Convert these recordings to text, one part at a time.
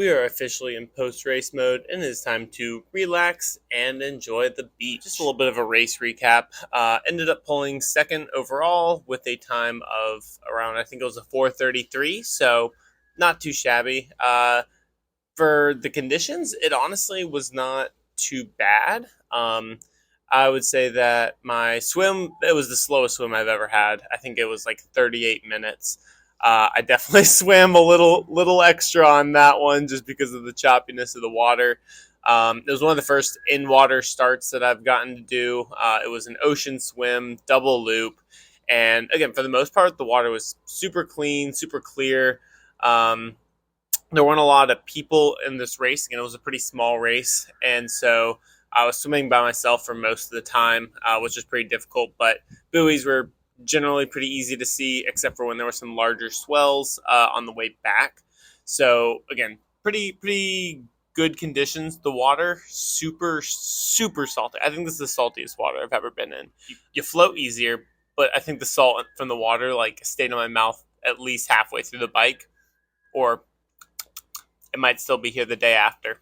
We are officially in post-race mode, and it is time to relax and enjoy the beach. Just a little bit of a race recap. Ended up pulling second overall with a time of around, I think it was a 4:33, so not too shabby. For the conditions, it honestly was not too bad. I would say that my swim, it was the slowest swim I've ever had. I think it was like 38 minutes. I definitely swam a little extra on that one just because of the choppiness of the water. It was one of the first in-water starts that I've gotten to do. It was an ocean swim, double loop. And again, for the most part, the water was super clean, super clear. There weren't a lot of people in this race. Again, it was a pretty small race. And so I was swimming by myself for most of the time, which was pretty difficult. But buoys were generally pretty easy to see, except for when there were some larger swells on the way back. So again, pretty good conditions. The water, super salty. I think this is the saltiest water I've ever been in. You float easier, but I think the salt from the water stayed in my mouth at least halfway through the bike, or it might still be here the day after.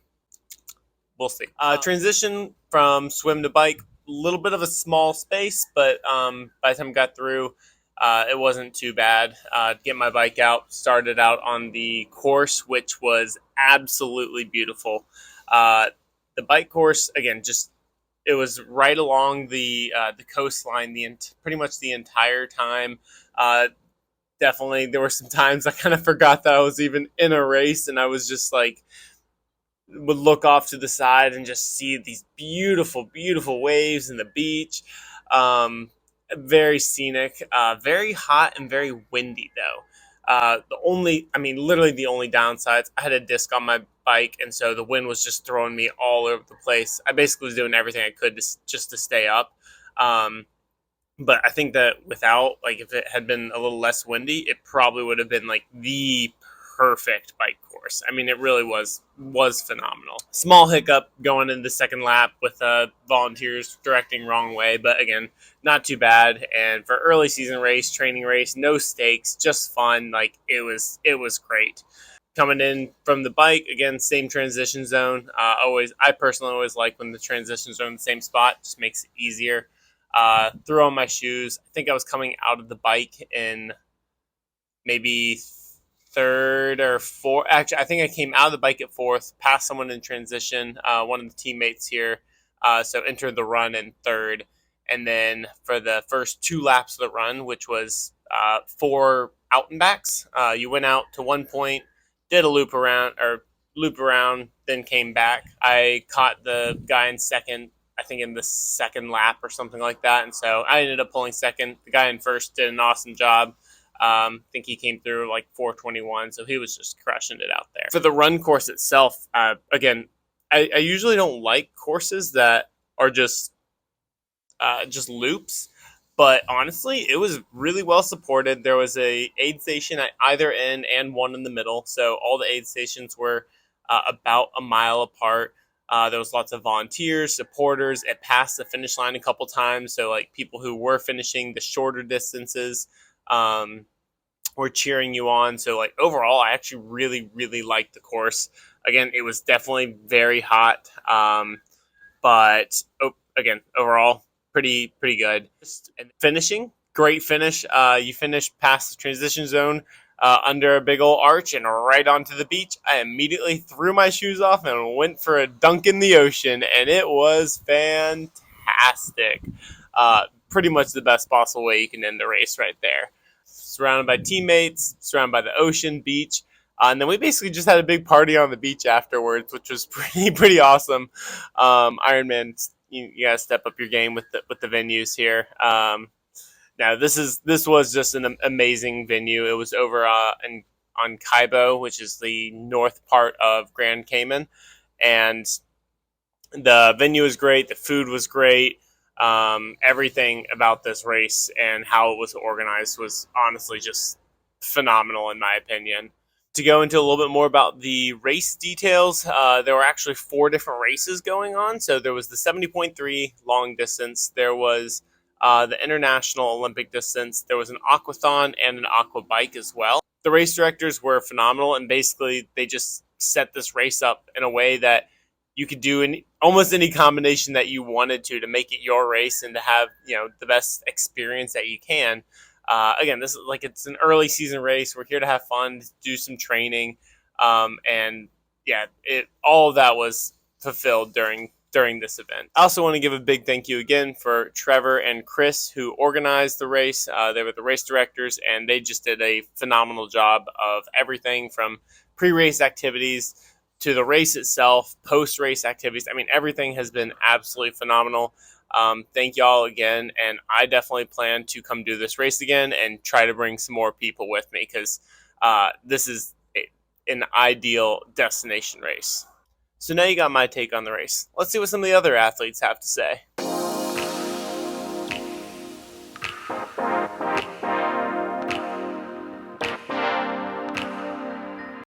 We'll see. Transition from swim to bike, a little bit of a small space, but by the time I got through, it wasn't too bad. Get my bike out, started out on the course, which was absolutely beautiful. The bike course, again, it was right along the coastline pretty much the entire time. Definitely, there were some times I kind of forgot that I was even in a race, and I was just would look off to the side and just see these beautiful waves and the beach. Very scenic, very hot and very windy though. Literally the only downsides, I had a disc on my bike, and so the wind was just throwing me all over the place. I basically was doing everything I could just to stay up. But I think that if it had been a little less windy, it probably would have been the perfect bike course. I mean, it really was phenomenal. Small hiccup going in the second lap with volunteers directing wrong way, but again, not too bad. And for early season race, training race, no stakes, just fun. It was great. Coming in from the bike, again, same transition zone. I personally always like when the transitions are in the same spot. Just makes it easier. Threw on my shoes. I think I was coming out of the bike in maybe third or fourth. Actually, I think I came out of the bike at fourth, passed someone in transition, one of the teammates here. So entered the run in third. And then for the first two laps of the run, which was 4 out and backs, you went out to one point, did a loop around, then came back. I caught the guy in second, I think in the second lap or something like that. And so I ended up pulling second. The guy in first did an awesome job. I think he came through 4:21, so he was just crushing it out there. For the run course itself, again, I usually don't like courses that are just loops, but honestly, it was really well supported. There was a aid station at either end and one in the middle, so all the aid stations were about a mile apart. There was lots of volunteers, supporters. It passed the finish line a couple times, so people who were finishing the shorter distances were cheering you on. So overall, I actually really liked the course. Again, it was definitely very hot, but again, overall, pretty good. And finishing, great finish. You finish past the transition zone, under a big old arch and right onto the beach. I immediately threw my shoes off and went for a dunk in the ocean, and it was fantastic. Pretty much the best possible way you can end the race right there. Surrounded by teammates, surrounded by the ocean, beach, and then we basically just had a big party on the beach afterwards, which was pretty awesome. Ironman, you gotta step up your game with the venues here. Now this was just an amazing venue. It was over on Cabo, which is the north part of Grand Cayman, and the venue was great. The food was great. Everything about this race and how it was organized was honestly just phenomenal in my opinion. To go into a little bit more about the race details, there were actually 4 different races going on. So there was the 70.3 long distance. There was the International Olympic distance. There was an Aquathon and an Aqua-Bike as well. The race directors were phenomenal, and basically they just set this race up in a way that you could do in almost any combination that you wanted to make it your race and to have the best experience that you can. Again, this is like it's an early season race. We're here to have fun, do some training, and yeah, all of that was fulfilled during this event. I also want to give a big thank you again for Trevor and Chris who organized the race. They were the race directors, and they just did a phenomenal job of everything from pre-race activities to the race itself, post-race activities. I mean, everything has been absolutely phenomenal. Thank y'all again, and I definitely plan to come do this race again and try to bring some more people with me because this is an ideal destination race. So now you got my take on the race. Let's see what some of the other athletes have to say.